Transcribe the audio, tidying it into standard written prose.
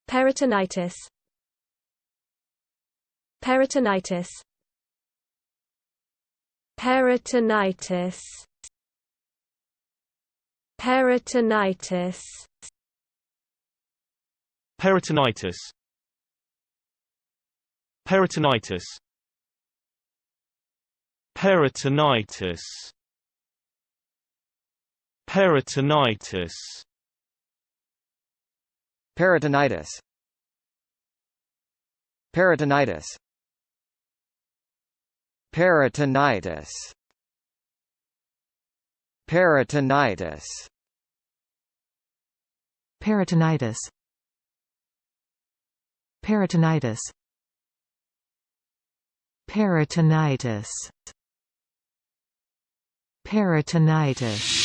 Peritonitis. Peritonitis. Peritonitis. Peritonitis. Peritonitis. Peritonitis. Peritonitis. Peritonitis. Peritonitis. Peritonitis. Peritonitis. Peritonitis. Peritonitis. Peritonitis. Peritonitis. Peritonitis.